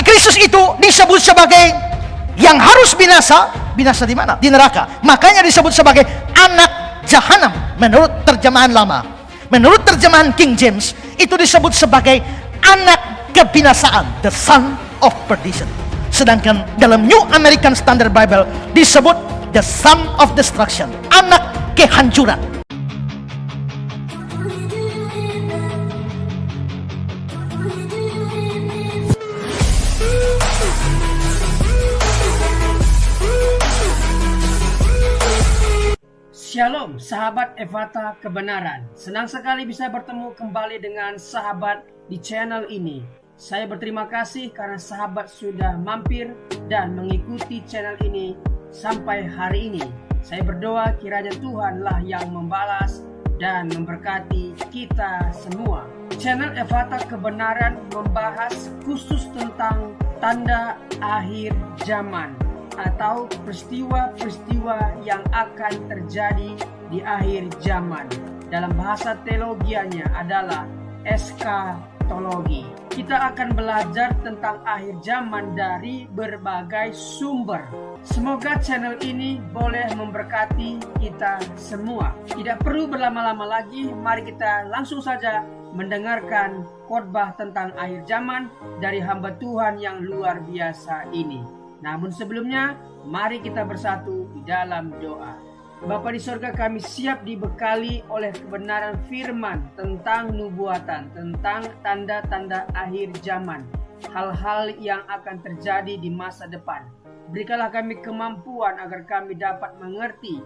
Antikristus itu disebut sebagai yang harus binasa. Binasa di mana? Di neraka. Makanya disebut sebagai anak jahanam menurut terjemahan lama. Menurut terjemahan King James itu disebut sebagai anak kebinasaan, the son of perdition. Sedangkan dalam New American Standard Bible disebut the son of destruction, anak kehancuran. Shalom sahabat Evata Kebenaran. Senang sekali bisa bertemu kembali dengan sahabat di channel ini. Saya berterima kasih karena sahabat sudah mampir dan mengikuti channel ini sampai hari ini. Saya berdoa kiranya Tuhanlah yang membalas dan memberkati kita semua. Channel Evata Kebenaran membahas khusus tentang tanda akhir zaman atau peristiwa-peristiwa yang akan terjadi di akhir zaman. Dalam bahasa teologianya adalah eskatologi. Kita akan belajar tentang akhir zaman dari berbagai sumber. Semoga channel ini boleh memberkati kita semua. Tidak perlu berlama-lama lagi, mari kita langsung saja mendengarkan khotbah tentang akhir zaman dari hamba Tuhan yang luar biasa ini. Namun sebelumnya, mari kita bersatu di dalam doa. Bapa di sorga, kami siap dibekali oleh kebenaran firman tentang nubuatan, tentang tanda-tanda akhir zaman, hal-hal yang akan terjadi di masa depan. Berikanlah kami kemampuan agar kami dapat mengerti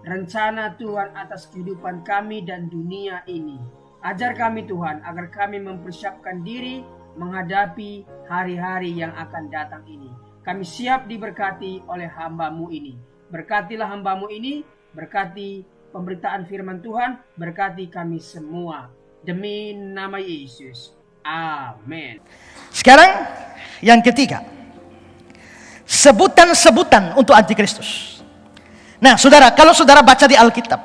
rencana Tuhan atas kehidupan kami dan dunia ini. Ajar kami Tuhan agar kami mempersiapkan diri menghadapi hari-hari yang akan datang ini. Kami siap diberkati oleh hamba-Mu ini. Berkatilah hamba-Mu ini, berkati pemberitaan firman Tuhan, berkati kami semua. Demi nama Yesus. Amin. Sekarang yang ketiga, sebutan-sebutan untuk antikristus. Nah, saudara, kalau saudara baca di Alkitab,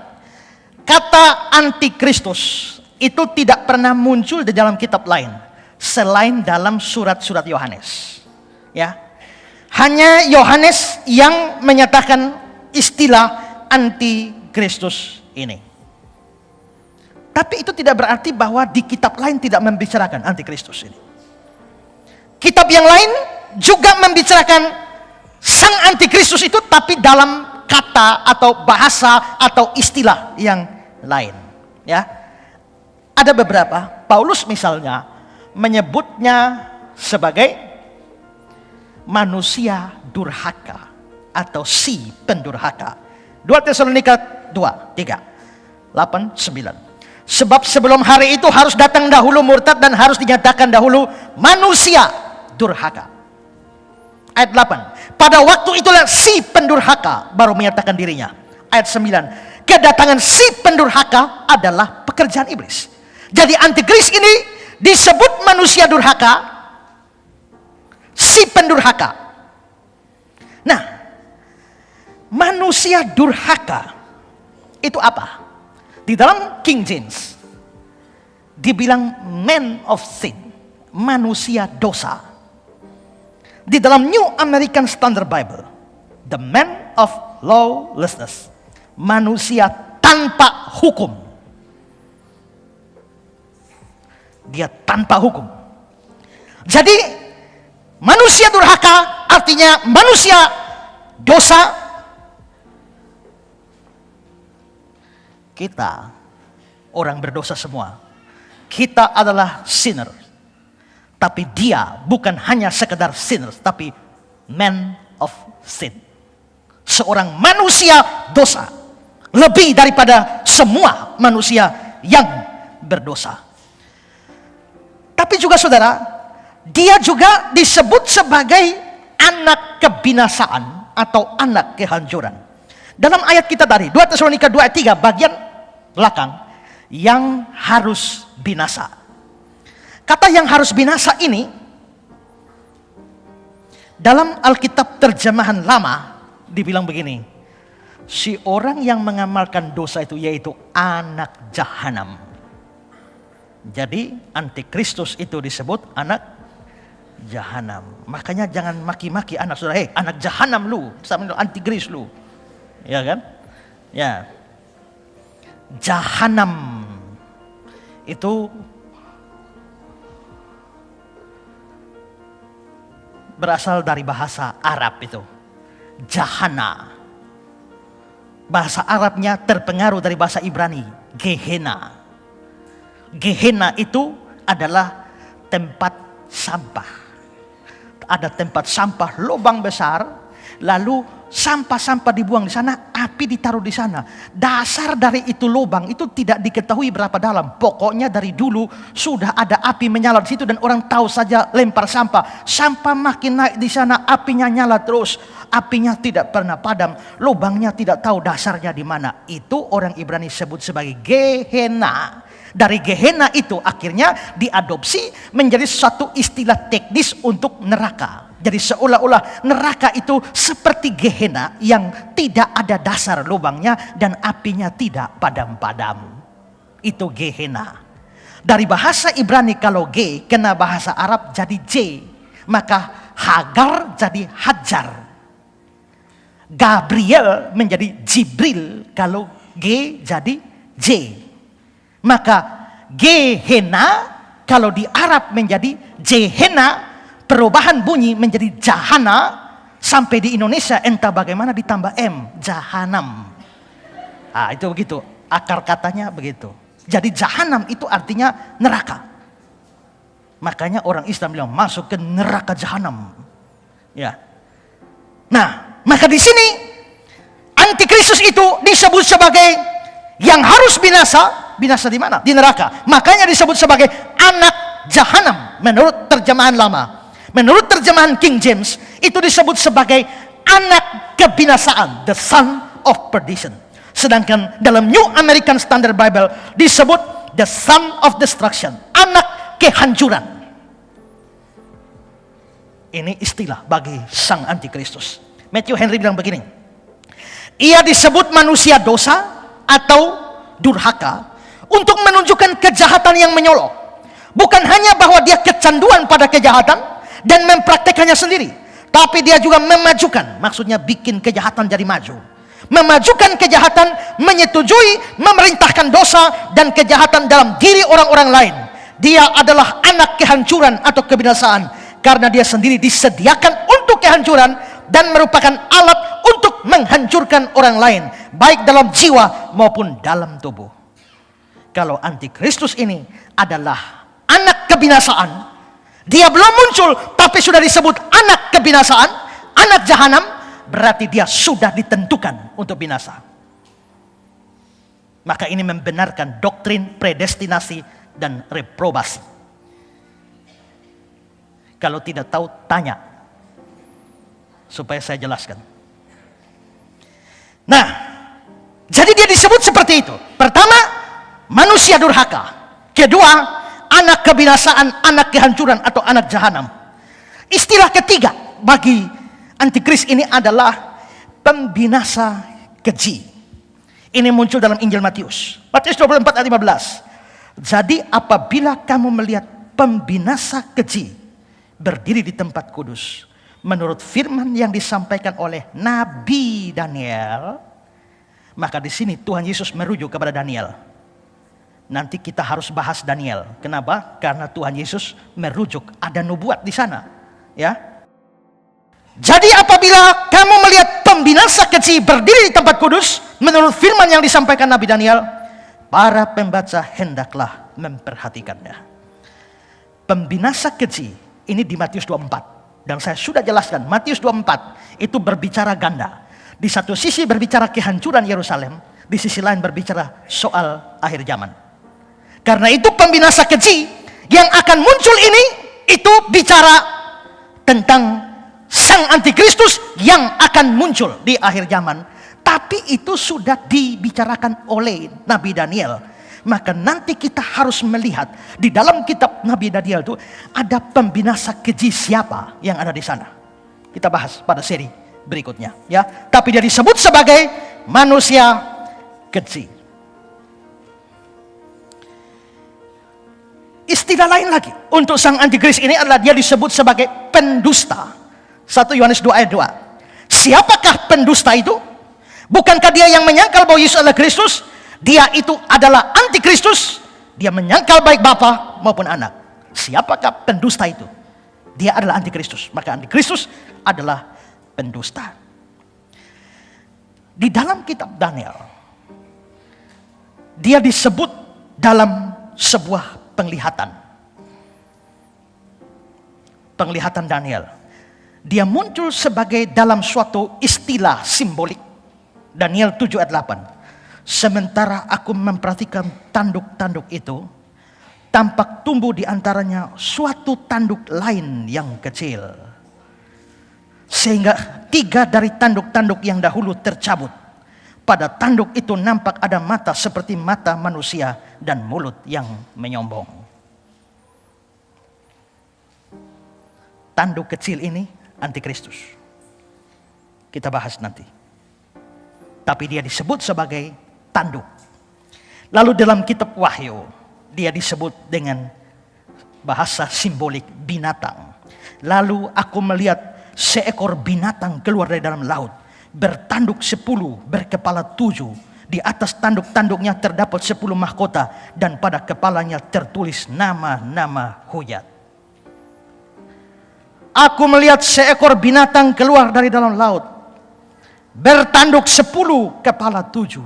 kata antikristus itu tidak pernah muncul di dalam kitab lain selain dalam surat-surat Yohanes. Ya. Hanya Yohanes yang menyatakan istilah antikristus ini. Tapi itu tidak berarti bahwa di kitab lain tidak membicarakan antikristus ini. Kitab yang lain juga membicarakan sang antikristus itu, tapi dalam kata atau bahasa atau istilah yang lain. Ya, ada beberapa. Paulus misalnya menyebutnya sebagai manusia durhaka atau si pendurhaka. 2 Tesalonika 2, 3, 8, 9. Sebab sebelum hari itu harus datang dahulu murtad dan harus dinyatakan dahulu manusia durhaka. Ayat 8. Pada waktu itulah si pendurhaka baru menyatakan dirinya. Ayat 9. Kedatangan si pendurhaka adalah pekerjaan iblis. Jadi antikris ini disebut manusia durhaka, si pendurhaka. Nah, manusia durhaka itu apa? Di dalam King James dibilang man of sin, manusia dosa. Di dalam New American Standard Bible, the man of lawlessness, manusia tanpa hukum. Dia tanpa hukum. Jadi manusia durhaka artinya manusia dosa. Kita orang berdosa semua. Kita adalah sinner. Tapi dia bukan hanya sekedar sinner, tapi man of sin. Seorang manusia dosa. Lebih daripada semua manusia yang berdosa. Tapi juga saudara, dia juga disebut sebagai anak kebinasaan atau anak kehancuran. Dalam ayat kita tadi, 2 Tesalonika 2 ayat 3 bagian belakang, yang harus binasa. Kata yang harus binasa ini, dalam Alkitab terjemahan lama, dibilang begini, si orang yang mengamalkan dosa itu yaitu anak jahanam. Jadi antikristus itu disebut anak jahanam. Makanya jangan maki-maki anak saudara. Hei, anak jahanam lu, sama antikris lu. Ya kan? Ya. Jahanam itu berasal dari bahasa Arab itu. Jahana. Bahasa Arabnya terpengaruh dari bahasa Ibrani, Gehenna. Gehenna itu adalah tempat sampah. Ada tempat sampah, lubang besar, lalu sampah-sampah dibuang di sana, api ditaruh di sana. Dasar dari itu lubang itu tidak diketahui berapa dalam. Pokoknya dari dulu sudah ada api menyala di situ dan orang tahu saja lempar sampah. Sampah makin naik di sana, apinya nyala terus. Apinya tidak pernah padam, lubangnya tidak tahu dasarnya di mana. Itu orang Ibrani sebut sebagai Gehenna. Dari Gehenna itu akhirnya diadopsi menjadi suatu istilah teknis untuk neraka. Jadi seolah-olah neraka itu seperti Gehenna yang tidak ada dasar lubangnya dan apinya tidak padam-padam. Itu Gehenna. Dari bahasa Ibrani kalau G kena bahasa Arab jadi J, maka Hagar jadi Hajar. Gabriel menjadi Jibril kalau G jadi J. Maka Gehenna kalau di Arab menjadi Jehenna, perubahan bunyi menjadi Jahana, sampai di Indonesia entah bagaimana ditambah M, Jahanam. Ah, itu begitu, akar katanya begitu. Jadi Jahanam itu artinya neraka. Makanya orang Islam bilang masuk ke neraka Jahanam. Ya. Nah, maka di sini antikristus itu disebut sebagai yang harus binasa. Binasa di mana? Di neraka. Makanya disebut sebagai anak Jahanam menurut terjemahan lama. Menurut terjemahan King James itu disebut sebagai anak kebinasaan, the son of perdition. Sedangkan dalam New American Standard Bible disebut the son of destruction, anak kehancuran. Ini istilah bagi sang antikristus. Matthew Henry bilang begini, ia disebut manusia dosa atau durhaka untuk menunjukkan kejahatan yang menyolok. Bukan hanya bahwa dia kecanduan pada kejahatan dan mempraktekannya sendiri, tapi dia juga memajukan, maksudnya bikin kejahatan jadi maju. Memajukan kejahatan, menyetujui, memerintahkan dosa dan kejahatan dalam diri orang-orang lain. Dia adalah anak kehancuran atau kebinasaan karena dia sendiri disediakan untuk kehancuran dan merupakan alat untuk menghancurkan orang lain, baik dalam jiwa maupun dalam tubuh. Kalau antikristus ini adalah anak kebinasaan, dia belum muncul tapi sudah disebut anak kebinasaan, anak jahanam, berarti dia sudah ditentukan untuk binasa. Maka ini membenarkan doktrin predestinasi dan reprobasi. Kalau tidak tahu, tanya supaya saya jelaskan. Nah, jadi dia disebut seperti itu. Pertama, manusia durhaka. Kedua, anak kebinasaan, anak kehancuran atau anak jahanam. Istilah ketiga bagi antikris ini adalah pembinasa keji. Ini muncul dalam Injil Matius. Matius 24 ayat 15. Jadi apabila kamu melihat pembinasa keji berdiri di tempat kudus, menurut firman yang disampaikan oleh Nabi Daniel, maka di sini Tuhan Yesus merujuk kepada Daniel. Nanti kita harus bahas Daniel. Kenapa? Karena Tuhan Yesus merujuk, ada nubuat di sana. Ya. Jadi apabila kamu melihat pembinasa keji berdiri di tempat kudus, menurut firman yang disampaikan Nabi Daniel, para pembaca hendaklah memperhatikannya. Pembinasa keji ini di Matius 24. Dan saya sudah jelaskan, Matius 24 itu berbicara ganda. Di satu sisi berbicara kehancuran Yerusalem, di sisi lain berbicara soal akhir zaman. Karena itu pembinasa keji yang akan muncul ini, itu bicara tentang sang antikristus yang akan muncul di akhir zaman. Tapi itu sudah dibicarakan oleh Nabi Daniel. Maka nanti kita harus melihat di dalam kitab Nabi Daniel itu ada pembinasa keji siapa yang ada di sana. Kita bahas pada seri berikutnya, ya. Tapi dia disebut sebagai manusia keji. istilah lain lagi untuk sang antikristus ini adalah dia disebut sebagai pendusta. 1 Yohanes 2 ayat 2. Siapakah pendusta itu? Bukankah dia yang menyangkal bahwa Yesus adalah Kristus? Dia itu adalah antikristus. Dia menyangkal baik Bapa maupun Anak. Siapakah pendusta itu? Dia adalah antikristus. Maka antikristus adalah pendusta. Di dalam kitab Daniel, dia disebut dalam sebuah penglihatan. Penglihatan Daniel. Dia muncul sebagai dalam suatu istilah simbolik. Daniel 7 ayat 8. Sementara aku memperhatikan tanduk-tanduk itu, tampak tumbuh di antaranya suatu tanduk lain yang kecil. Sehingga 3 dari tanduk-tanduk yang dahulu tercabut. Pada tanduk itu nampak ada mata seperti mata manusia dan mulut yang menyombong. Tanduk kecil ini antikristus. Kita bahas nanti. Tapi dia disebut sebagai tanduk. Lalu dalam kitab Wahyu, dia disebut dengan bahasa simbolik binatang. Lalu aku melihat seekor binatang keluar dari dalam laut, bertanduk 10, berkepala 7. Di atas tanduk-tanduknya terdapat 10 mahkota, dan pada kepalanya tertulis nama-nama huyat. Aku melihat seekor binatang keluar dari dalam laut, bertanduk 10, kepala 7.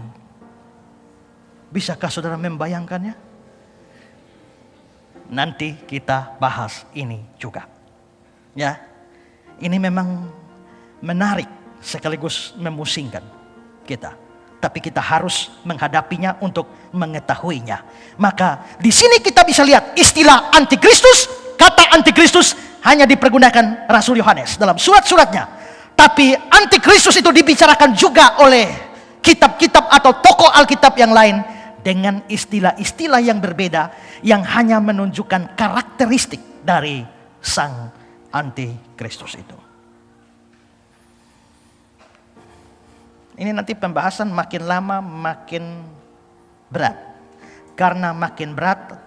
Bisakah saudara membayangkannya? Nanti kita bahas ini juga. Ya, ini memang menarik sekaligus memusingkan kita. Tapi kita harus menghadapinya untuk mengetahuinya. Maka di sini kita bisa lihat istilah antikristus. Kata antikristus hanya dipergunakan Rasul Yohanes dalam surat-suratnya. Tapi antikristus itu dibicarakan juga oleh kitab-kitab atau tokoh Alkitab yang lain dengan istilah-istilah yang berbeda yang hanya menunjukkan karakteristik dari sang antikristus itu. Ini nanti pembahasan makin lama makin berat. Karena makin berat,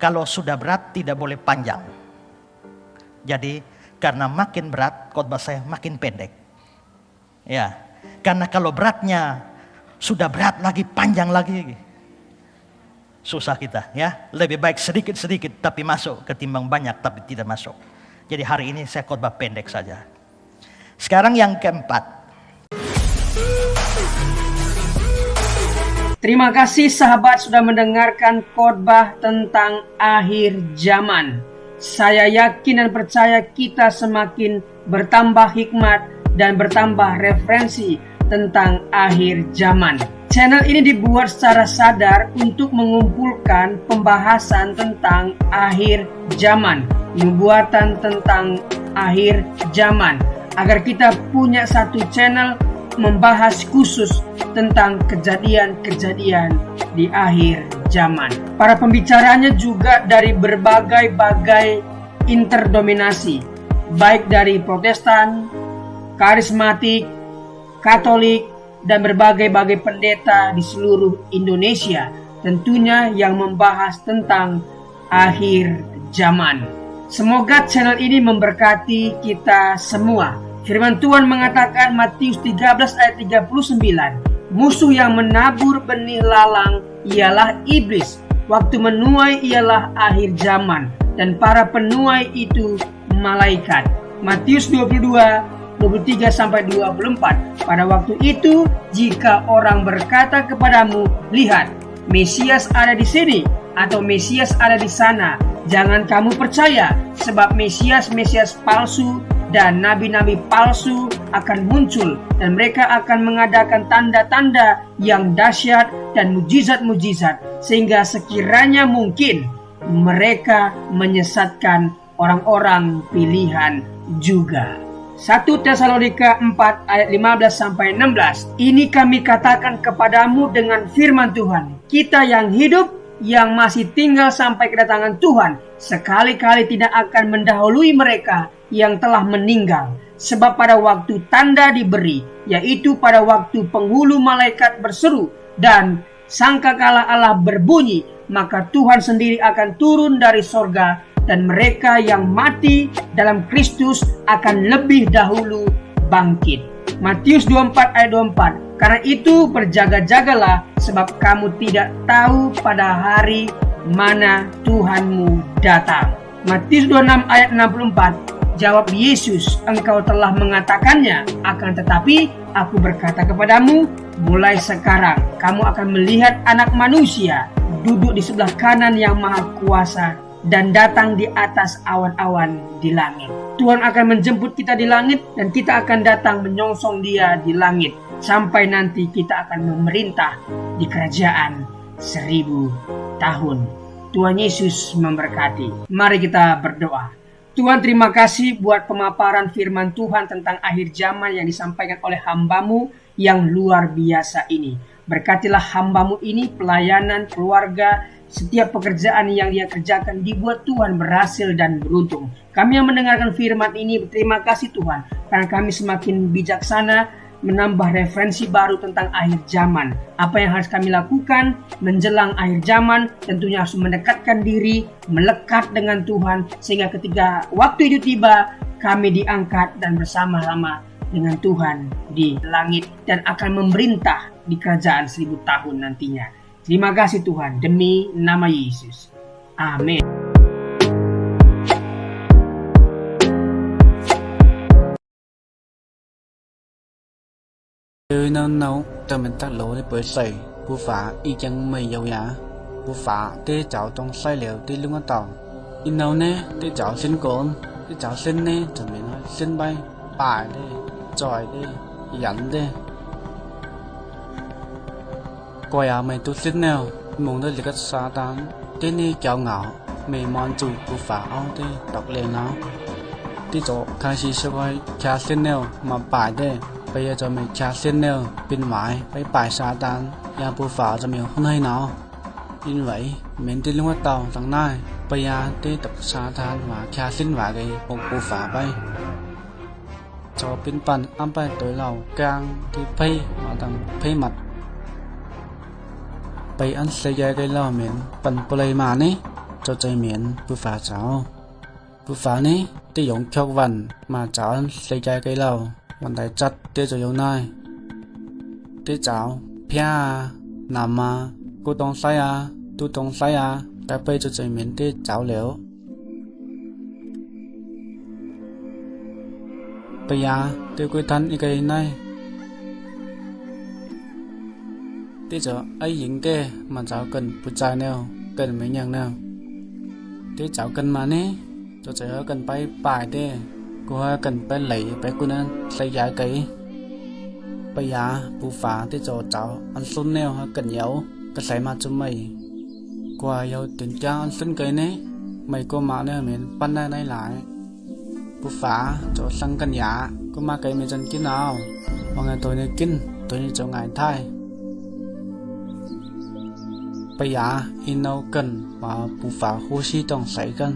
kalau sudah berat tidak boleh panjang. Jadi karena makin berat, khotbah saya makin pendek. Ya, karena kalau beratnya sudah berat lagi, panjang lagi, susah kita. Ya, lebih baik sedikit-sedikit tapi masuk ketimbang banyak tapi tidak masuk. Jadi hari ini saya khotbah pendek saja. Sekarang yang keempat. Terima kasih sahabat sudah mendengarkan khotbah tentang akhir zaman. Saya yakin dan percaya kita semakin bertambah hikmat dan bertambah referensi tentang akhir zaman. Channel ini dibuat secara sadar untuk mengumpulkan pembahasan tentang akhir zaman, nubuatan tentang akhir zaman, agar kita punya satu channel membahas khusus tentang kejadian-kejadian di akhir zaman. Para pembicaranya juga dari berbagai interdominasi, baik dari Protestan, Karismatik, Katolik, dan berbagai pendeta di seluruh Indonesia, tentunya yang membahas tentang akhir zaman. Semoga channel ini memberkati kita semua. Firman Tuhan mengatakan Matius 13 ayat 39, musuh yang menabur benih lalang ialah iblis. Waktu menuai ialah akhir zaman, dan para penuai itu malaikat. Matius 22:23-24. Pada waktu itu, jika orang berkata kepadamu, lihat, Mesias ada di sini, atau Mesias ada di sana, jangan kamu percaya, sebab Mesias palsu dan nabi-nabi palsu akan muncul, dan mereka akan mengadakan tanda-tanda yang dahsyat dan mujizat-mujizat, sehingga sekiranya mungkin mereka menyesatkan orang-orang pilihan juga. 1 Tesalonika 4 ayat 15-16. Ini kami katakan kepadamu dengan firman Tuhan, kita yang hidup, yang masih tinggal sampai kedatangan Tuhan, sekali-kali tidak akan mendahului mereka yang telah meninggal. Sebab pada waktu tanda diberi, yaitu pada waktu penghulu malaikat berseru dan sangkakala Allah berbunyi, maka Tuhan sendiri akan turun dari sorga dan mereka yang mati dalam Kristus akan lebih dahulu bangkit. Matius 24 ayat 24. Karena itu berjaga-jagalah, sebab kamu tidak tahu pada hari mana Tuhanmu datang. Matius 26 ayat 64. Jawab Yesus, engkau telah mengatakannya, akan tetapi aku berkata kepadamu, mulai sekarang kamu akan melihat Anak Manusia duduk di sebelah kanan yang Maha Kuasa dan datang di atas awan-awan di langit. Tuhan akan menjemput kita di langit dan kita akan datang menyongsong Dia di langit sampai nanti kita akan memerintah di kerajaan 1000 tahun. Tuhan Yesus memberkati. Mari kita berdoa. Tuhan, terima kasih buat pemaparan firman Tuhan tentang akhir zaman yang disampaikan oleh hamba-Mu yang luar biasa ini. Berkatilah hamba-Mu ini, pelayanan, keluarga, setiap pekerjaan yang dia kerjakan dibuat Tuhan berhasil dan beruntung. Kami yang mendengarkan firman ini berterima kasih Tuhan, karena kami semakin bijaksana menambah referensi baru tentang akhir zaman. Apa yang harus kami lakukan menjelang akhir zaman? Tentunya harus mendekatkan diri, melekat dengan Tuhan, sehingga ketika waktu itu tiba, kami diangkat dan bersama-sama dengan Tuhan di langit dan akan memerintah di kerajaan 1000 tahun nantinya. Terima kasih Tuhan, demi nama Yesus. Amin. Nơi nào nấu cho mình tắt lỗ để bơi sầy, bù phá y chẳng mày dầu nhá, bù phá tê cháu trong say liều tê lưng tàu, in nào nè tê cháu xin cồn, tê cháu xin nè cho mình nói xin bay, bài đi, tròi đi, dẫn đi, quay à mày tu xin nào, muốn tới lịch xa tán, tê nè cháu ngạo, mày mòn chui bù phá ao tê đọc lên nào, tê cháu khai sĩ sẽ coi cha xin nào mà bài đi. Bây giờ cho mình trả xin nêu bên ngoài với bài sa tan nhà bù phá cho mình không hay nào. Như vậy mình đi luôn tàu thằng này bây giờ đi tập sa tan và trả xin vào cái một bù phá bay cho bên phần âm bay tối lầu càng thì pay mà thằng pay mặt bây ăn xây ra cái lò miền phần play mà ní cho chơi miền bù phá cháu bù phá ní đi dùng chọc vần mà cháu ăn xây ra cái lầuวันใดจัดเตจะอยู่ไหนเตเจ้าเพียนำมากูต้องใส่ตูต้องใส่แต่ไปจะใจเหม็นเตเจ้าเหลวไปยาเตกุยทันอีกไงไหนเตจะไอ้หญิงเตมันเจ้ากันผู้ชายแนวกันไม่ยังแนวเตเจ้ากันมานี่จะเจอกันไปป่ายเตcô cần phải lấy phải cô nên xây giá cái bây giờ bù phá tới cho cháu ăn xuân neo cần nhậu cái xây mà cho mày qua yêu tiền cha ăn xuân cái này mày cô mà nè mình ban này lại bù phá cho sang cần giá cô mà cái mình dân kia nào mà ngày tôi này kinh tôi này cho ngày thay bây giờ in đâu cần mà bù phá hô si trong xây cần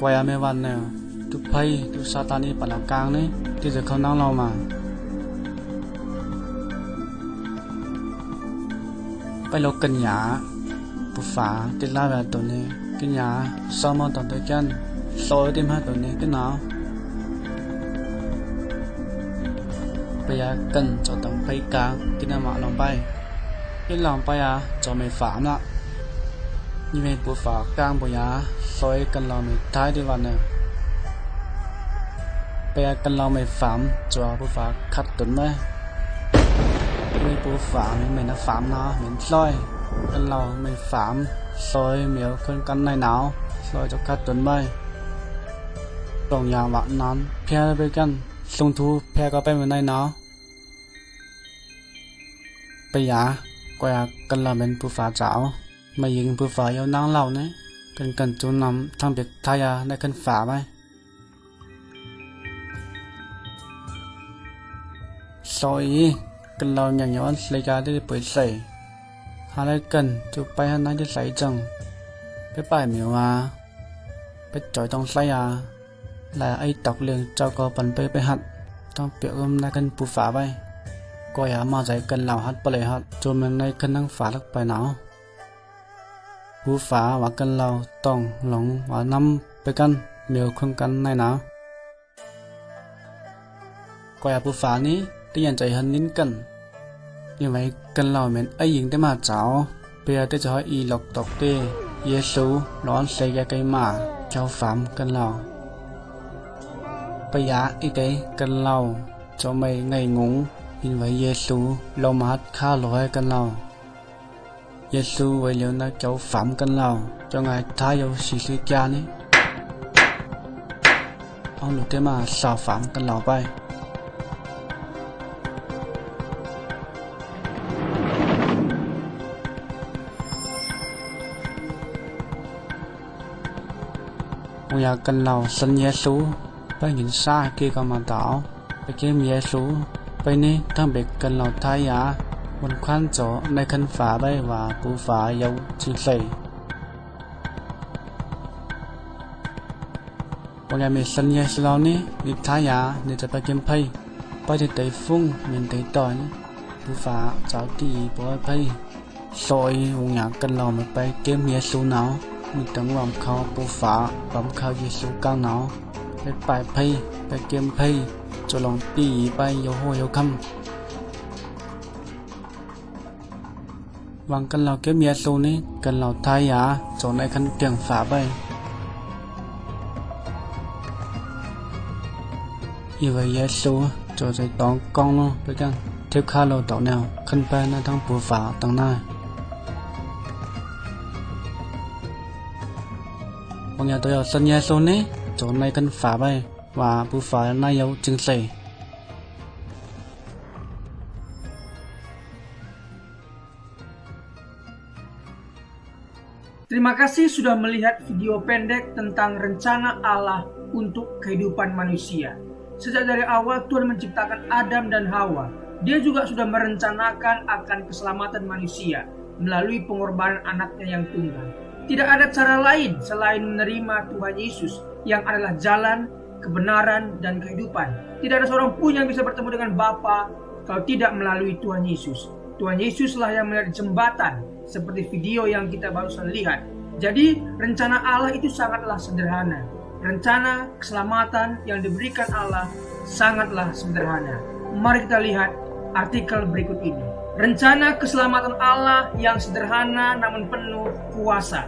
quay mấyวันnè, tu pay tu satani pada kang ni, tuจะเขานั่งเรามาไปลกกันหยาปุฝาติดลาแบบตัวนี้กินหยาซ้อมตอนตัวกันโซ่ติมาตัวนี้กินหนาวไปยากันจะต้องไปกลางกินน้ำมันลงไปกินลงไปจะไม่ฝามละnhư vậy bố phá càng bố giá xói cần lòng mình thái đi vào nè bây giờ cần lòng mình phạm cho bố phá khát tuấn đấy như vậy bố phá mình đã phạm nó mình xói cần lòng mình phạm xói miếu con căn này nào xói cho khát tuấn bay tổng nhà bạn nón phe với căn sung thu phe có bên này nó bây giờ quay cần lòng mình bố phá chảo màยิงผู้ฝ่ายเอานางเหล่านี้กันจูนำทางเบ็ดทายาในกันฝ่าไปซอยกันเราอย่างย้อนเลยการได้เปิดใส่หาอะไรกันจูไปหาไหนจะใส่จังไปป่ายเหมียวไปจ่อยต้องใส่และไอ้ตอกเลียงเจ้าก็ปั่นไปหัดต้องเปียกในกันผู้ฝ่าไป ก็อย่ามาใจกันเหล่าฮัดไปเลยฮัดจนมันในขึ้นนั่งฝาลักไปหนาวผู้ฝาว่ากันเราต้องหลงว่าน้ำไปกันเมียวคงกันในหนาวก็อย่าผู้ฝานี้ได้ยันใจหันนิ้นกันยังไงกันเราเหม็นไอ้หญิงได้มาเจ้าเปียได้จะให้อีหลอกตอกเต้เยซูร้อนใส่ยาไกมาเจ้าฝามกันเราไปยาอีเตกันเราเจ้าไม่ไงงงยินไว้เยซูเรามาฮัดข้าลอยกันเราเยซูไว้เลี้ยวนะเจ้าฝามกันเราเจ้าไงท้ายเอาสีสุจานี้เอาหลุดได้มาสาวฝามกันเราไปอยากกันเราสัญเยซูไปเห็นซาที่กำมาต่อไปเกมเยซูไปนี่ทั้งเบกกันเราท้ายยาบนควันโจในคันฝาใบว่าปูฝาเยาจีใส่วันยามีสัญเยซูเรานี่นิท้ายยาเนี่ยจะไปเกมไพ่ไปที่ไต้ฟุ้งเหมือนไต้ต่อยปูฝาเจ้าตีปอยไพ่ซอยอยากกันเราไม่ไปเกมเยซูหนาวมีตั้งวางเขาปูฝาบำเขาเยซูกลางหนาวไปปลายไพ่ไปเกมไพ่จะลองปีไปโยโฮโยคัมวางกันเราเก็บเยซูนี้กันเราทายาจนในคันเตียงฝาไปอีไว้เยซูจะใจตองกองลงไปกันเทียบข้าเราต่อแนวขึ้นไปในทั้งปูฝาตั้งหน้าบางอย่างตัวสัญญาโซนี้จนในกันฝาไปว่าผู้ฝานายจึงใส่ Terima kasih sudah melihat video pendek tentang rencana Allah untuk kehidupan manusia. Sejak dari awal Tuhan menciptakan Adam dan Hawa. Dia juga sudah merencanakan akan keselamatan manusia melalui pengorbanan anaknya yang tunggal. Tidak ada cara lain selain menerima Tuhan Yesus yang adalah jalan, kebenaran, dan kehidupan. Tidak ada seorang pun yang bisa bertemu dengan Bapa kalau tidak melalui Tuhan Yesus. Tuhan Yesuslah yang menjadi jembatan seperti video yang kita barusan lihat. Jadi rencana Allah itu sangatlah sederhana. Rencana keselamatan yang diberikan Allah sangatlah sederhana. Mari kita lihat artikel berikut ini. Rencana keselamatan Allah yang sederhana namun penuh kuasa.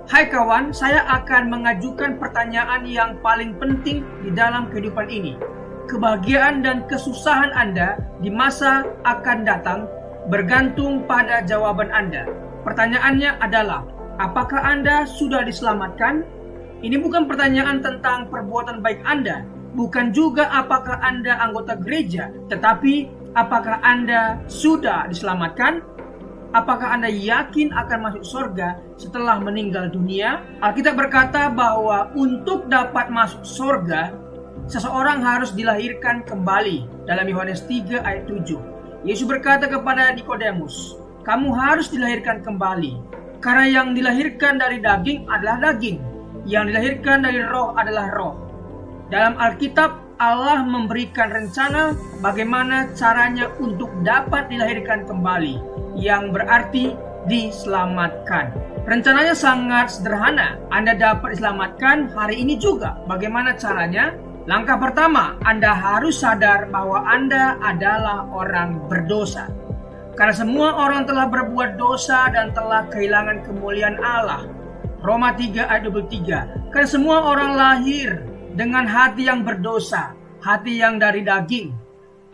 Hai kawan, saya akan mengajukan pertanyaan yang paling penting di dalam kehidupan ini. Kebahagiaan dan kesusahan Anda di masa akan datang bergantung pada jawaban Anda. Pertanyaannya adalah, apakah Anda sudah diselamatkan? Ini bukan pertanyaan tentang perbuatan baik Anda, bukan juga apakah Anda anggota gereja, tetapi apakah Anda sudah diselamatkan? Apakah Anda yakin akan masuk surga setelah meninggal dunia? Alkitab berkata bahwa untuk dapat masuk surga, seseorang harus dilahirkan kembali. Dalam Yohanes 3 ayat 7. Yesus berkata kepada Nikodemus, kamu harus dilahirkan kembali. Karena yang dilahirkan dari daging adalah daging, yang dilahirkan dari roh adalah roh. Dalam Alkitab, Allah memberikan rencana bagaimana caranya untuk dapat dilahirkan kembali, yang berarti diselamatkan. Rencananya sangat sederhana. Anda dapat diselamatkan hari ini juga. Bagaimana caranya? Langkah pertama, Anda harus sadar bahwa Anda adalah orang berdosa. Karena semua orang telah berbuat dosa dan telah kehilangan kemuliaan Allah. Roma 3 ayat 23. Karena semua orang lahir dengan hati yang berdosa, hati yang dari daging.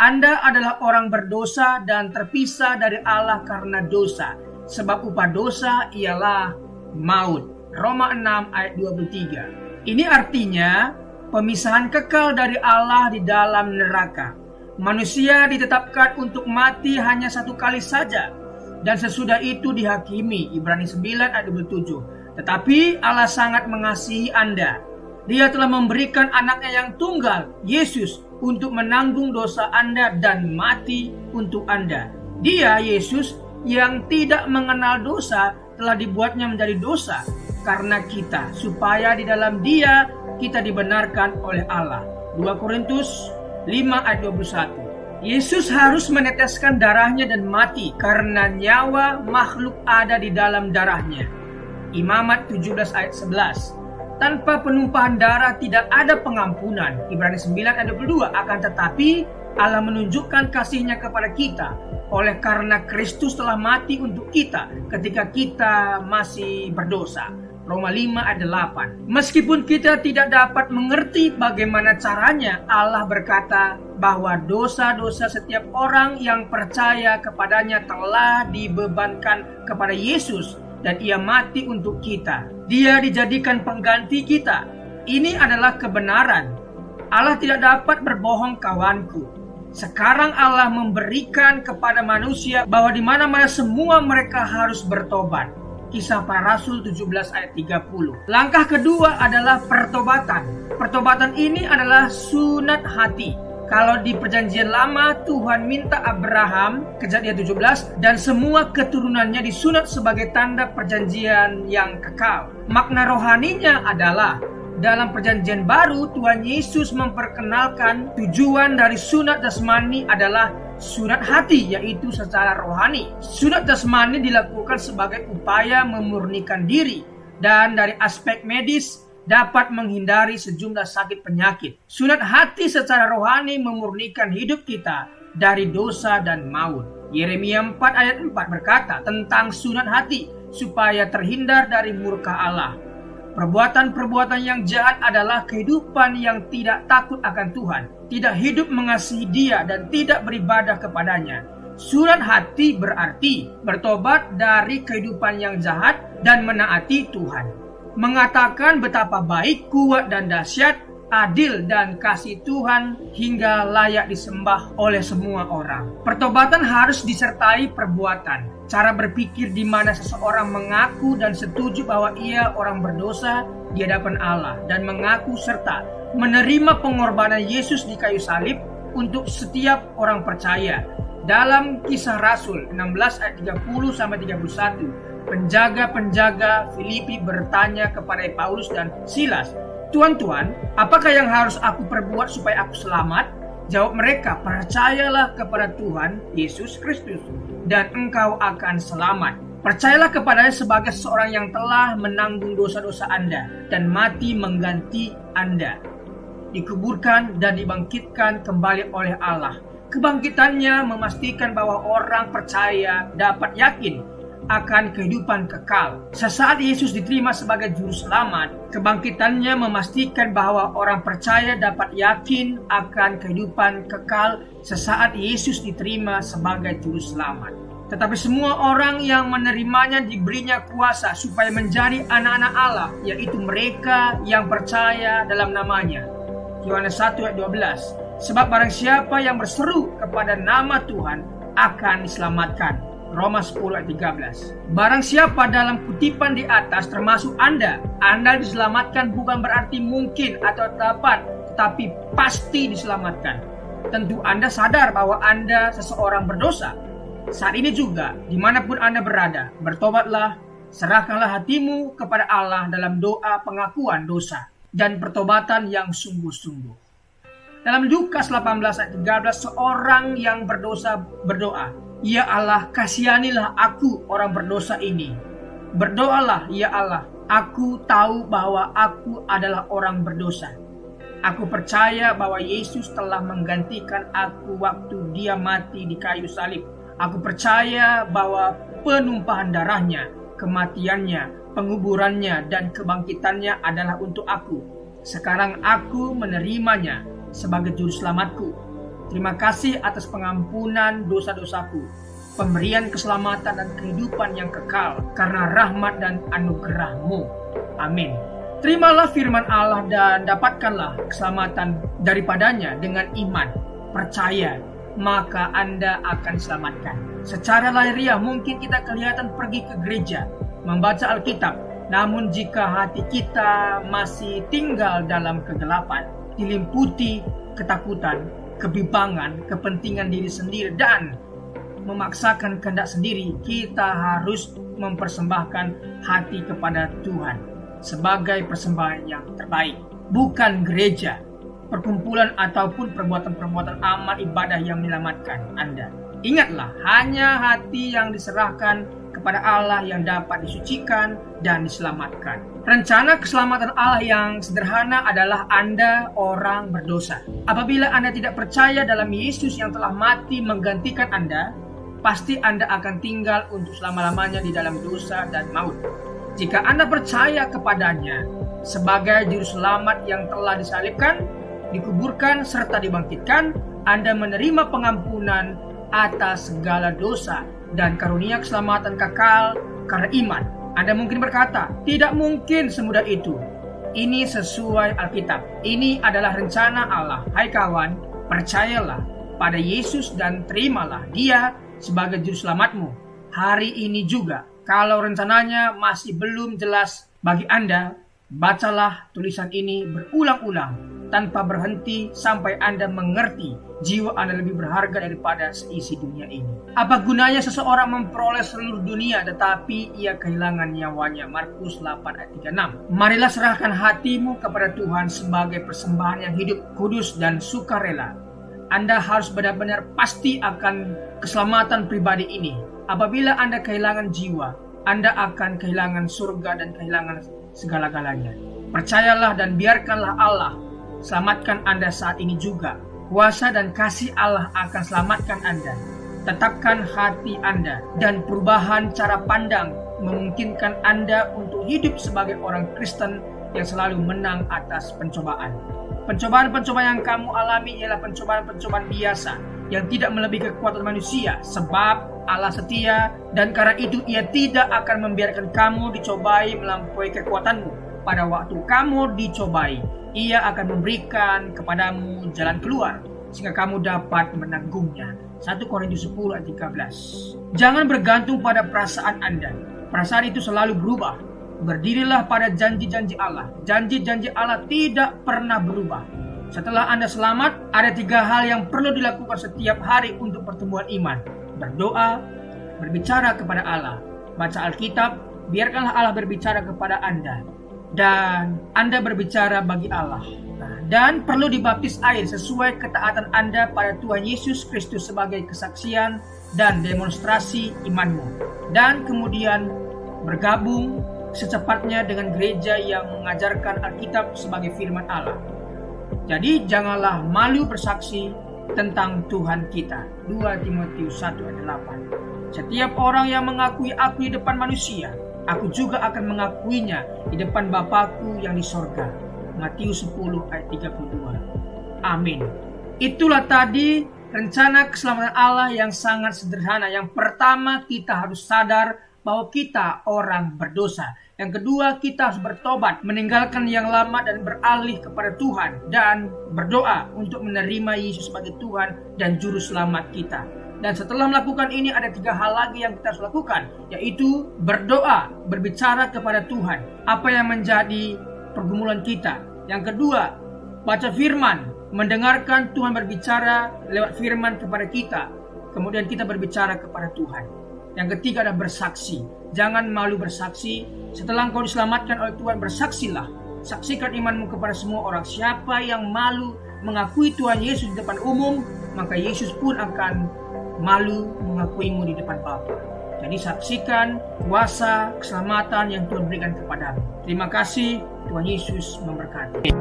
Anda adalah orang berdosa dan terpisah dari Allah karena dosa. Sebab upah dosa ialah maut. Roma 6 ayat 23. Ini artinya pemisahan kekal dari Allah di dalam neraka. Manusia ditetapkan untuk mati hanya satu kali saja, dan sesudah itu dihakimi. Ibrani 9 ayat 27. Tetapi Allah sangat mengasihi Anda. Dia telah memberikan anaknya yang tunggal, Yesus, untuk menanggung dosa Anda dan mati untuk Anda. Dia, Yesus, yang tidak mengenal dosa, telah dibuatnya menjadi dosa karena kita, supaya di dalam Dia kita dibenarkan oleh Allah. 2 Korintus 5 ayat 21. Yesus harus meneteskan darahnya dan mati karena nyawa makhluk ada di dalam darahnya. Imamat 17 ayat 11. Tanpa penumpahan darah tidak ada pengampunan. Ibrani 9 ayat 22. Akan tetapi Allah menunjukkan kasih-Nya kepada kita oleh karena Kristus telah mati untuk kita ketika kita masih berdosa. Roma 5 ayat 8. Meskipun kita tidak dapat mengerti bagaimana caranya, Allah berkata bahwa dosa-dosa setiap orang yang percaya kepadanya telah dibebankan kepada Yesus dan Ia mati untuk kita. Dia dijadikan pengganti kita. Ini adalah kebenaran. Allah tidak dapat berbohong, kawanku. Sekarang Allah memberikan kepada manusia bahwa di mana-mana semua mereka harus bertobat. Kisah Para Rasul 17 ayat 30. Langkah kedua adalah pertobatan. Pertobatan ini adalah sunat hati. Kalau di perjanjian lama Tuhan minta Abraham, Kejadian 17, dan semua keturunannya disunat sebagai tanda perjanjian yang kekal. Makna rohaninya adalah dalam perjanjian baru Tuhan Yesus memperkenalkan tujuan dari sunat jasmani adalah sunat hati, yaitu secara rohani. Sunat jasmani dilakukan sebagai upaya memurnikan diri dan dari aspek medis dapat menghindari sejumlah sakit penyakit. Sunat hati secara rohani memurnikan hidup kita dari dosa dan maut. Yeremia 4 ayat 4 berkata tentang sunat hati supaya terhindar dari murka Allah. Perbuatan-perbuatan yang jahat adalah kehidupan yang tidak takut akan Tuhan, tidak hidup mengasihi Dia dan tidak beribadah kepadanya. Sunat hati berarti bertobat dari kehidupan yang jahat dan menaati Tuhan. Mengatakan betapa baik, kuat dan dahsyat, adil dan kasih Tuhan hingga layak disembah oleh semua orang. Pertobatan harus disertai perbuatan. Cara berpikir di mana seseorang mengaku dan setuju bahwa ia orang berdosa di hadapan Allah dan mengaku serta menerima pengorbanan Yesus di kayu salib untuk setiap orang percaya. Dalam Kisah Rasul 16 ayat 30-31, penjaga-penjaga Filipi bertanya kepada Paulus dan Silas, "Tuan-tuan, apakah yang harus aku perbuat supaya aku selamat?" Jawab mereka, "Percayalah kepada Tuhan Yesus Kristus dan engkau akan selamat." Percayalah kepadanya sebagai seorang yang telah menanggung dosa-dosa Anda dan mati mengganti Anda, dikuburkan dan dibangkitkan kembali oleh Allah. Kebangkitannya memastikan bahwa orang percaya dapat yakin akan kehidupan kekal. Sesaat Yesus diterima sebagai juru selamat, kebangkitannya memastikan bahwa orang percaya dapat yakin akan kehidupan kekal sesaat Yesus diterima sebagai juru selamat. Tetapi semua orang yang menerimanya diberinya kuasa supaya menjadi anak-anak Allah, yaitu mereka yang percaya dalam namanya. Yohanes 1 ayat 12. Sebab barang siapa yang berseru kepada nama Tuhan akan diselamatkan. Roma 10 ayat 13. Barang siapa dalam kutipan di atas termasuk Anda diselamatkan bukan berarti mungkin atau dapat, tetapi pasti diselamatkan. Tentu Anda sadar bahwa Anda seseorang berdosa. Saat ini juga, dimanapun Anda berada, bertobatlah, serahkanlah hatimu kepada Allah dalam doa pengakuan dosa dan pertobatan yang sungguh-sungguh. Dalam Lukas 18 ayat 13, seorang yang berdosa berdoa, "Ya Allah, kasihanilah aku orang berdosa ini." Berdoalah, "Ya Allah, aku tahu bahwa aku adalah orang berdosa. Aku percaya bahwa Yesus telah menggantikan aku waktu Dia mati di kayu salib. Aku percaya bahwa penumpahan darahnya, kematiannya, penguburannya, dan kebangkitannya adalah untuk aku. Sekarang aku menerimanya sebagai juru selamatku. Terima kasih atas pengampunan dosa-dosaku, pemberian keselamatan dan kehidupan yang kekal karena rahmat dan anugerah-Mu. Amin." Terimalah firman Allah dan dapatkanlah keselamatan daripadanya dengan iman. Percaya, maka Anda akan diselamatkan. Secara lahiriah mungkin kita kelihatan pergi ke gereja, membaca Alkitab, namun jika hati kita masih tinggal dalam kegelapan, dilimputi ketakutan, kebimbangan, kepentingan diri sendiri, dan memaksakan kehendak sendiri, kita harus mempersembahkan hati kepada Tuhan sebagai persembahan yang terbaik. Bukan gereja, perkumpulan ataupun perbuatan-perbuatan amal ibadah yang menyelamatkan Anda. Ingatlah, hanya hati yang diserahkan kepada Allah yang dapat disucikan dan diselamatkan. Rencana keselamatan Allah yang sederhana adalah Anda orang berdosa. Apabila Anda tidak percaya dalam Yesus yang telah mati menggantikan Anda, pasti Anda akan tinggal untuk selama-lamanya di dalam dosa dan maut. Jika Anda percaya kepadanya sebagai juru selamat yang telah disalibkan, dikuburkan, serta dibangkitkan, Anda menerima pengampunan atas segala dosa dan karunia keselamatan kekal karena iman. Anda mungkin berkata, tidak mungkin semudah itu. Ini sesuai Alkitab. Ini adalah rencana Allah. Hai kawan, percayalah pada Yesus dan terimalah Dia sebagai juru selamatmu hari ini juga. Kalau rencananya masih belum jelas bagi Anda, bacalah tulisan ini berulang-ulang tanpa berhenti sampai Anda mengerti jiwa Anda lebih berharga daripada seisi dunia ini. Apa gunanya seseorang memperoleh seluruh dunia tetapi ia kehilangan nyawanya? Markus 8 ayat 36. Marilah serahkan hatimu kepada Tuhan sebagai persembahan yang hidup, kudus dan sukarela. Anda harus benar-benar pasti akan keselamatan pribadi ini. Apabila Anda kehilangan jiwa, Anda akan kehilangan surga dan kehilangan segala-galanya. Percayalah dan biarkanlah Allah selamatkan Anda saat ini juga. Kuasa dan kasih Allah akan selamatkan Anda. Tetapkan hati Anda dan perubahan cara pandang memungkinkan Anda untuk hidup sebagai orang Kristen yang selalu menang atas pencobaan. Pencobaan-pencobaan yang kamu alami ialah pencobaan-pencobaan biasa yang tidak melebihi kekuatan manusia, sebab Allah setia dan karena itu Ia tidak akan membiarkan kamu dicobai melampaui kekuatanmu. Pada waktu kamu dicobai, Ia akan memberikan kepadamu jalan keluar sehingga kamu dapat menanggungnya. 1 Korintus 10 ayat 13. Jangan bergantung pada perasaan Anda. Perasaan itu selalu berubah. Berdirilah pada janji-janji Allah. Janji-janji Allah tidak pernah berubah. Setelah Anda selamat, ada 3 hal yang perlu dilakukan setiap hari untuk pertumbuhan iman. Berdoa, berbicara kepada Allah, baca Alkitab, biarkanlah Allah berbicara kepada Anda, dan Anda berbicara bagi Allah. Dan perlu dibaptis air sesuai ketaatan Anda pada Tuhan Yesus Kristus sebagai kesaksian dan demonstrasi imanmu. Dan kemudian bergabung secepatnya dengan gereja yang mengajarkan Alkitab sebagai firman Allah. Jadi janganlah malu bersaksi tentang Tuhan kita. 2 Timotius 1 ayat 8. Setiap orang yang mengakui aku di depan manusia, aku juga akan mengakuinya di depan Bapakku yang di sorga. Matius 10 ayat 32. Amin. Itulah tadi rencana keselamatan Allah yang sangat sederhana. Yang pertama, kita harus sadar bahwa kita orang berdosa. Yang kedua, kita harus bertobat, meninggalkan yang lama dan beralih kepada Tuhan, dan berdoa untuk menerima Yesus sebagai Tuhan dan Juru Selamat kita. Dan setelah melakukan ini, ada 3 hal lagi yang kita harus lakukan, yaitu berdoa, berbicara kepada Tuhan, apa yang menjadi pergumulan kita. Yang kedua, baca firman, mendengarkan Tuhan berbicara lewat firman kepada kita. Kemudian kita berbicara kepada Tuhan. Yang ketiga adalah bersaksi. Jangan malu bersaksi. Setelah engkau diselamatkan oleh Tuhan, bersaksilah. Saksikan imanmu kepada semua orang. Siapa yang malu mengakui Tuhan Yesus di depan umum, maka Yesus pun akan malu mengakuimu di depan Bapa. Jadi saksikan kuasa keselamatan yang Tuhan berikan kepadamu. Terima kasih. Tuhan Yesus memberkati.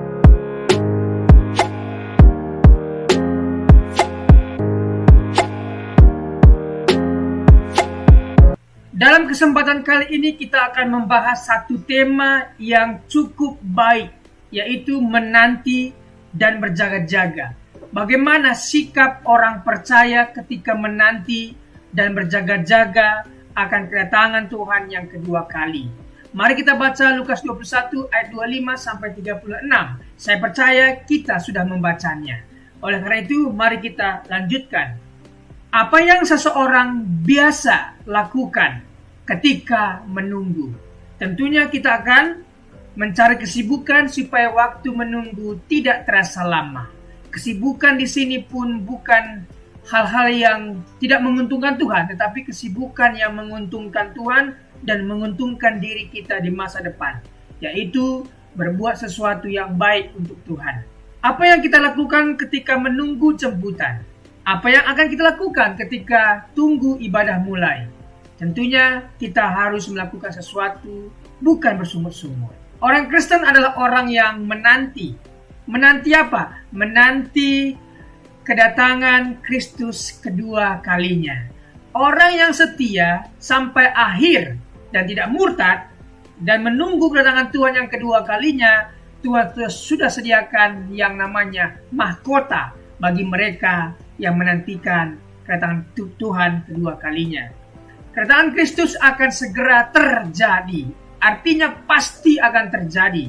Dalam kesempatan kali ini kita akan membahas satu tema yang cukup baik, yaitu menanti dan berjaga-jaga. Bagaimana sikap orang percaya ketika menanti dan berjaga-jaga akan kedatangan Tuhan yang kedua kali. Mari kita baca Lukas 21 ayat 25 sampai 36. Saya percaya kita sudah membacanya. Oleh karena itu, mari kita lanjutkan. Apa yang seseorang biasa lakukan ketika menunggu? Tentunya kita akan mencari kesibukan supaya waktu menunggu tidak terasa lama. Kesibukan di sini pun bukan hal-hal yang tidak menguntungkan Tuhan, tetapi kesibukan yang menguntungkan Tuhan dan menguntungkan diri kita di masa depan, yaitu berbuat sesuatu yang baik untuk Tuhan. Apa yang kita lakukan ketika menunggu jemputan? Apa yang akan kita lakukan ketika tunggu ibadah mulai? Tentunya kita harus melakukan sesuatu, bukan bersungut-sungut. Orang Kristen adalah orang yang menanti. Menanti apa? Menanti kedatangan Kristus kedua kalinya. Orang yang setia sampai akhir dan tidak murtad dan menunggu kedatangan Tuhan yang kedua kalinya, Tuhan sudah sediakan yang namanya mahkota bagi mereka yang menantikan kedatangan Tuhan kedua kalinya. Kedatangan Kristus akan segera terjadi. Artinya pasti akan terjadi.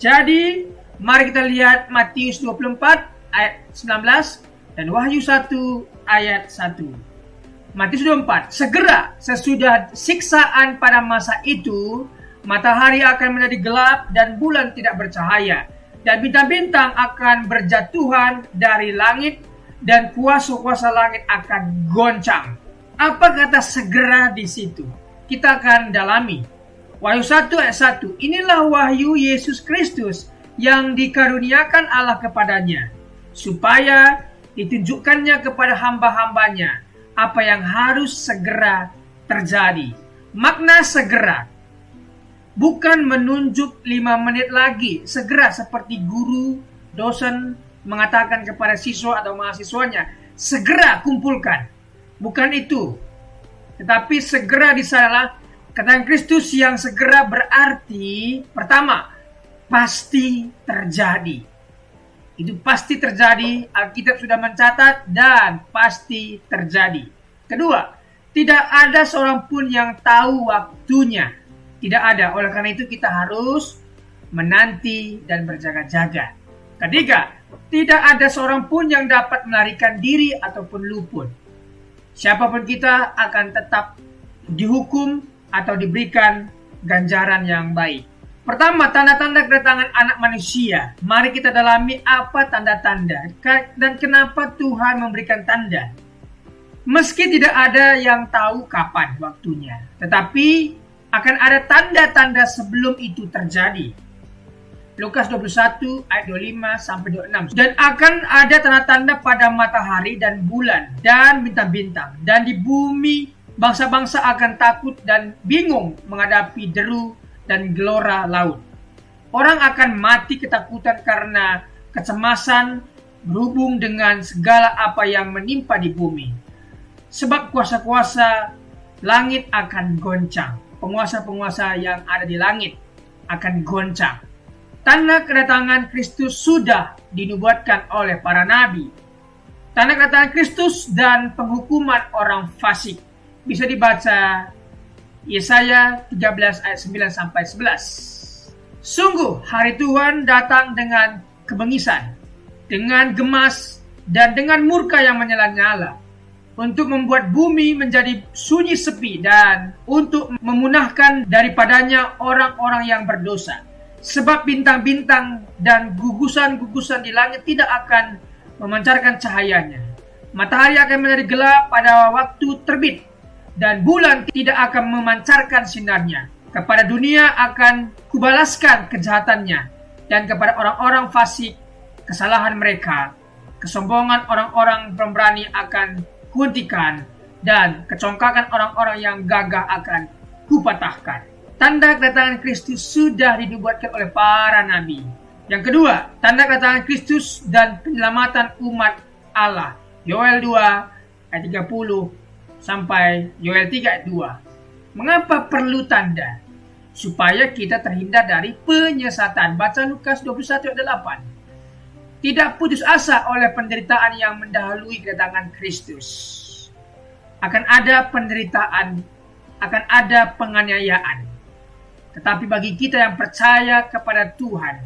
Jadi, mari kita lihat Matius 24 ayat 19 dan Wahyu 1 ayat 1. Matius 24, segera sesudah siksaan pada masa itu, matahari akan menjadi gelap dan bulan tidak bercahaya, dan bintang-bintang akan berjatuhan dari langit dan kuasa-kuasa langit akan goncang. Apa kata segera di situ? Kita akan dalami. Wahyu 1 ayat 1. Inilah wahyu Yesus Kristus yang dikaruniakan Allah kepadanya, supaya ditunjukkannya kepada hamba-hambanya apa yang harus segera terjadi. Makna segera bukan menunjuk 5 menit lagi, segera seperti guru, dosen mengatakan kepada siswa atau mahasiswanya, segera kumpulkan. Bukan itu. Tetapi segera di sanalah kedatangan Kristus yang segera berarti, pertama, pasti terjadi. Itu pasti terjadi, Alkitab sudah mencatat dan pasti terjadi. Kedua, tidak ada seorang pun yang tahu waktunya. Tidak ada, oleh karena itu kita harus menanti dan berjaga-jaga. Ketiga, tidak ada seorang pun yang dapat melarikan diri ataupun luput. Siapapun kita akan tetap dihukum atau diberikan ganjaran yang baik. Pertama, tanda-tanda kedatangan anak manusia. Mari kita dalami apa tanda-tanda dan kenapa Tuhan memberikan tanda. Meski tidak ada yang tahu kapan waktunya, tetapi akan ada tanda-tanda sebelum itu terjadi. Lukas 21 ayat 25 sampai 26. Dan akan ada tanda-tanda pada matahari dan bulan dan bintang-bintang, dan di bumi bangsa-bangsa akan takut dan bingung menghadapi deru dan gelora laut. Orang akan mati ketakutan karena kecemasan berhubung dengan segala apa yang menimpa di bumi. Sebab kuasa-kuasa langit akan goncang. Penguasa-penguasa yang ada di langit akan goncang. Tanda kedatangan Kristus sudah dinubuatkan oleh para nabi. Tanda kedatangan Kristus dan penghukuman orang fasik bisa dibaca Yesaya 13 ayat 9 sampai 11. Sungguh hari Tuhan datang dengan kebengisan, dengan gemas dan dengan murka yang menyala-nyala, untuk membuat bumi menjadi sunyi sepi dan untuk memunahkan daripadanya orang-orang yang berdosa. Sebab bintang-bintang dan gugusan-gugusan di langit tidak akan memancarkan cahayanya. Matahari akan menjadi gelap pada waktu terbit, dan bulan tidak akan memancarkan sinarnya. Kepada dunia akan kubalaskan kejahatannya, dan kepada orang-orang fasik kesalahan mereka. Kesombongan orang-orang pemberani akan kuhentikan, dan kecongkakan orang-orang yang gagah akan kupatahkan. Tanda kedatangan Kristus sudah dinubuatkan oleh para nabi. Yang kedua, tanda kedatangan Kristus dan penyelamatan umat Allah. Yoel 2 ayat 30 sampai Yoel 3 ayat 2. Mengapa perlu tanda? Supaya kita terhindar dari penyesatan. Baca Lukas 21 ayat 8. Tidak putus asa oleh penderitaan yang mendahului kedatangan Kristus. Akan ada penderitaan, akan ada penganiayaan. Tetapi bagi kita yang percaya kepada Tuhan,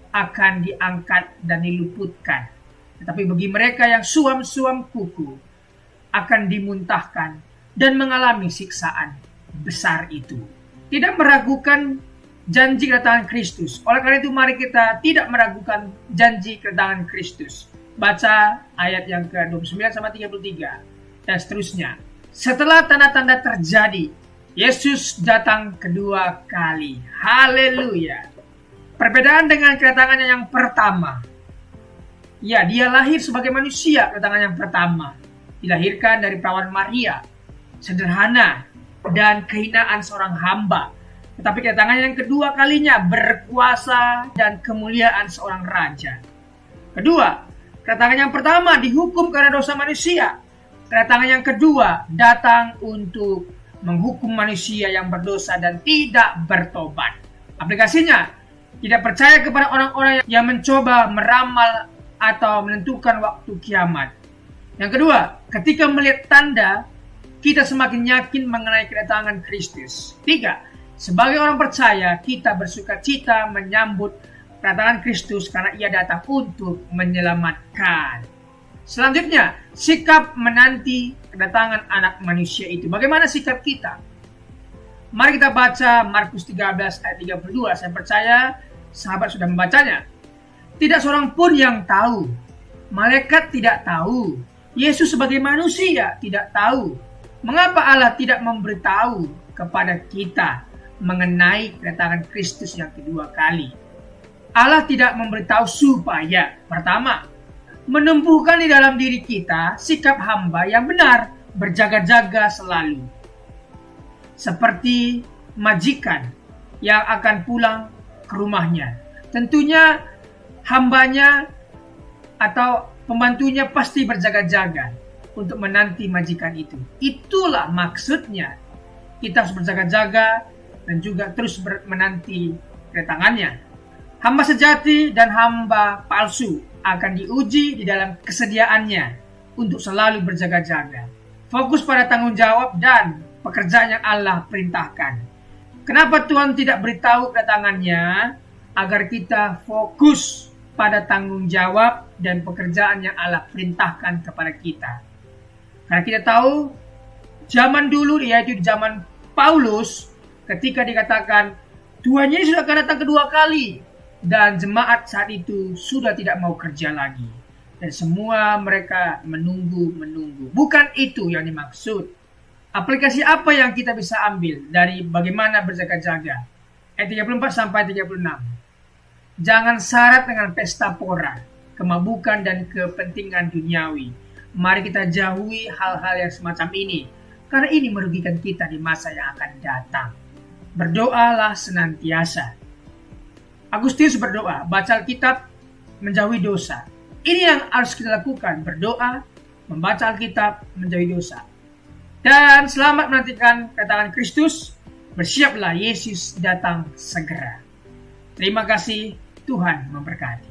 akan diangkat dan diluputkan. Tetapi bagi mereka yang suam-suam kuku, akan dimuntahkan dan mengalami siksaan besar itu. Tidak meragukan janji kedatangan Kristus. Oleh karena itu mari kita tidak meragukan janji kedatangan Kristus. Baca ayat yang ke-29 sampai 33 dan seterusnya. Setelah tanda-tanda terjadi, Yesus datang kedua kali. Haleluya. Perbedaan dengan kedatangannya yang pertama. Ya, dia lahir sebagai manusia kedatangan yang pertama. Dilahirkan dari perawan Maria, sederhana dan kehinaan seorang hamba. Tetapi kedatangan yang kedua kalinya berkuasa dan kemuliaan seorang raja. Kedua, kedatangan yang pertama dihukum karena dosa manusia. Kedatangan yang kedua datang untuk menghukum manusia yang berdosa dan tidak bertobat. Aplikasinya, tidak percaya kepada orang-orang yang mencoba meramal atau menentukan waktu kiamat. Yang kedua, ketika melihat tanda, kita semakin yakin mengenai kedatangan Kristus. Tiga, sebagai orang percaya, kita bersuka cita menyambut kedatangan Kristus karena ia datang untuk menyelamatkan. Selanjutnya, sikap menanti kedatangan anak manusia itu. Bagaimana sikap kita? Mari kita baca Markus 13 ayat 32. Saya percaya sahabat sudah membacanya. Tidak seorang pun yang tahu. Malaikat tidak tahu. Yesus sebagai manusia tidak tahu. Mengapa Allah tidak memberitahu kepada kita mengenai kedatangan Kristus yang kedua kali? Allah tidak memberitahu supaya, pertama, menumbuhkan di dalam diri kita sikap hamba yang benar, berjaga-jaga selalu. Seperti majikan yang akan pulang ke rumahnya. Tentunya hambanya atau pembantunya pasti berjaga-jaga untuk menanti majikan itu. Itulah maksudnya. Kita harus berjaga-jaga dan juga terus menanti kedatangannya. Hamba sejati dan hamba palsu akan diuji di dalam kesediaannya untuk selalu berjaga-jaga. Fokus pada tanggung jawab dan pekerjaan yang Allah perintahkan. Kenapa Tuhan tidak beritahu kedatangannya? Agar kita fokus pada tanggung jawab dan pekerjaan yang Allah perintahkan kepada kita. Karena kita tahu zaman dulu, yaitu di zaman Paulus, ketika dikatakan Tuhan Yesus akan datang kedua kali, dan jemaat saat itu sudah tidak mau kerja lagi, dan semua mereka menunggu. Bukan itu yang dimaksud. Aplikasi apa yang kita bisa ambil dari bagaimana berjaga-jaga? Ayat 34 sampai 36. Jangan syarat dengan pesta pora, kemabukan dan kepentingan duniawi. Mari kita jauhi hal-hal yang semacam ini, karena ini merugikan kita di masa yang akan datang. Berdoalah senantiasa. Agustinus berdoa, baca Alkitab, menjauhi dosa. Ini yang harus kita lakukan, berdoa, membaca Alkitab, menjauhi dosa. Dan selamat menantikan kedatangan Kristus. Bersiaplah, Yesus datang segera. Terima kasih, Tuhan memberkati.